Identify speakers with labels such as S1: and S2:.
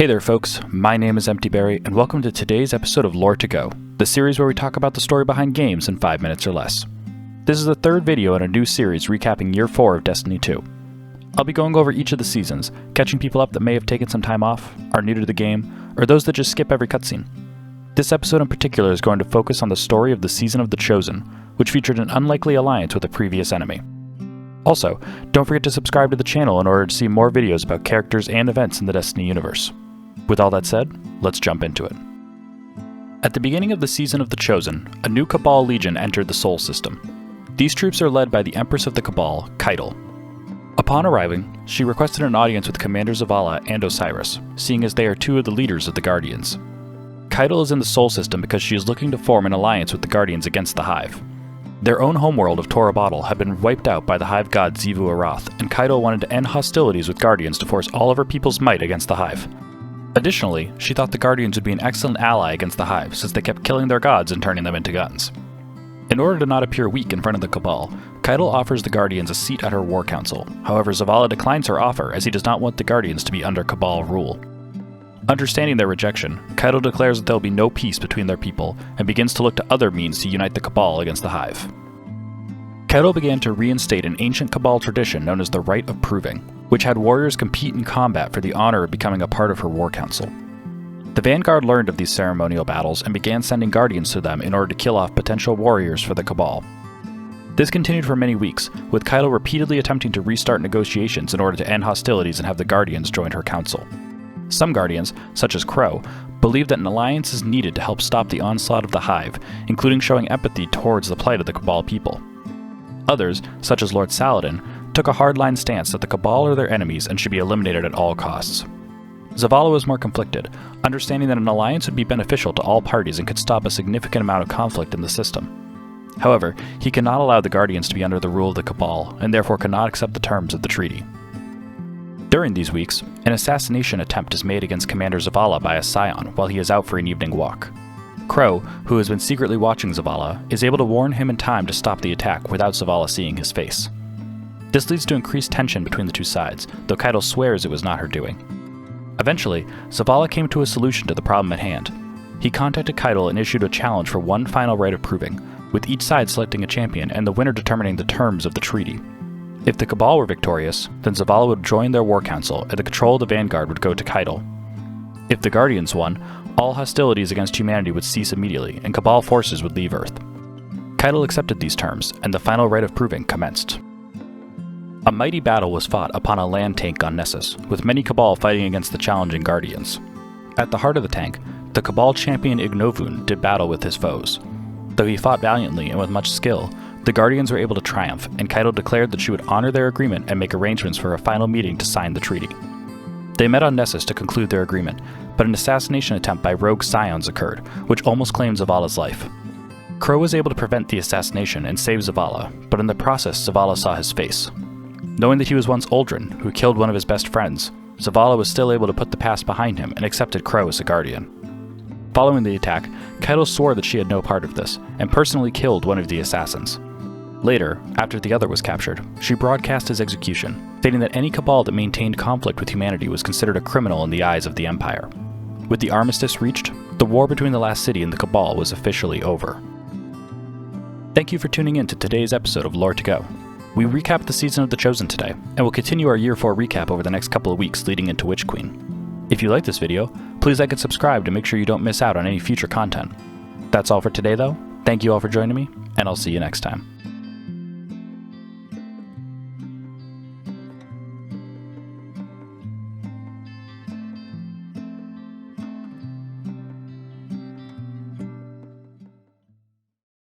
S1: Hey there folks, my name is EmptyBerry and welcome to today's episode of Lore to Go, the series where we talk about the story behind games in 5 minutes or less. This is the third video in a new series recapping Year 4 of Destiny 2. I'll be going over each of the seasons, catching people up that may have taken some time off, are new to the game, or those that just skip every cutscene. This episode in particular is going to focus on the story of the Season of the Chosen, which featured an unlikely alliance with a previous enemy. Also, don't forget to subscribe to the channel in order to see more videos about characters and events in the Destiny universe. With all that said, let's jump into it. At the beginning of the Season of the Chosen, a new Cabal Legion entered the Sol system. These troops are led by the Empress of the Cabal, Caiatl. Upon arriving, she requested an audience with Commander Zavala and Osiris, seeing as they are two of the leaders of the Guardians. Caiatl is in the Sol system because she is looking to form an alliance with the Guardians against the Hive. Their own homeworld of Torabottle had been wiped out by the Hive god Xivu Arath, and Caiatl wanted to end hostilities with Guardians to force all of her people's might against the Hive. Additionally, she thought the Guardians would be an excellent ally against the Hive since they kept killing their gods and turning them into guns. In order to not appear weak in front of the Cabal, Caiatl offers the Guardians a seat at her war council. However, Zavala declines her offer as he does not want the Guardians to be under Cabal rule. Understanding their rejection, Caiatl declares that there will be no peace between their people and begins to look to other means to unite the Cabal against the Hive. Caiatl began to reinstate an ancient Cabal tradition known as the Rite of Proving, which had warriors compete in combat for the honor of becoming a part of her war council. The Vanguard learned of these ceremonial battles and began sending Guardians to them in order to kill off potential warriors for the Cabal. This continued for many weeks, with Caiatl repeatedly attempting to restart negotiations in order to end hostilities and have the Guardians join her council. Some Guardians, such as Crow, believed that an alliance is needed to help stop the onslaught of the Hive, including showing empathy towards the plight of the Cabal people. Others, such as Lord Saladin, took a hardline stance that the Cabal are their enemies and should be eliminated at all costs. Zavala was more conflicted, understanding that an alliance would be beneficial to all parties and could stop a significant amount of conflict in the system. However, he cannot allow the Guardians to be under the rule of the Cabal, and therefore cannot accept the terms of the treaty. During these weeks, an assassination attempt is made against Commander Zavala by a scion while he is out for an evening walk. Crow, who has been secretly watching Zavala, is able to warn him in time to stop the attack without Zavala seeing his face. This leads to increased tension between the two sides, though Caiatl swears it was not her doing. Eventually, Zavala came to a solution to the problem at hand. He contacted Caiatl and issued a challenge for one final Rite of Proving, with each side selecting a champion and the winner determining the terms of the treaty. If the Cabal were victorious, then Zavala would join their war council and the control of the Vanguard would go to Caiatl. If the Guardians won, all hostilities against humanity would cease immediately and Cabal forces would leave Earth. Caiatl accepted these terms, and the final Rite of Proving commenced. A mighty battle was fought upon a land tank on Nessus, with many Cabal fighting against the challenging Guardians. At the heart of the tank, the Cabal champion Ignovun did battle with his foes. Though he fought valiantly and with much skill, the Guardians were able to triumph, and Caiatl declared that she would honor their agreement and make arrangements for a final meeting to sign the treaty. They met on Nessus to conclude their agreement, but an assassination attempt by rogue scions occurred, which almost claimed Zavala's life. Crow was able to prevent the assassination and save Zavala, but in the process Zavala saw his face. Knowing that he was once Uldren, who killed one of his best friends, Zavala was still able to put the past behind him and accepted Crow as a guardian. Following the attack, Caiatl swore that she had no part of this, and personally killed one of the assassins. Later, after the other was captured, she broadcast his execution, stating that any Cabal that maintained conflict with humanity was considered a criminal in the eyes of the Empire. With the armistice reached, the war between the Last City and the Cabal was officially over. Thank you for tuning in to today's episode of Lore to Go. We recapped the Season of the Chosen today, and will continue our Year 4 recap over the next couple of weeks leading into Witch Queen. If you like this video, please like and subscribe to make sure you don't miss out on any future content. That's all for today though. Thank you all for joining me, and I'll see you next time.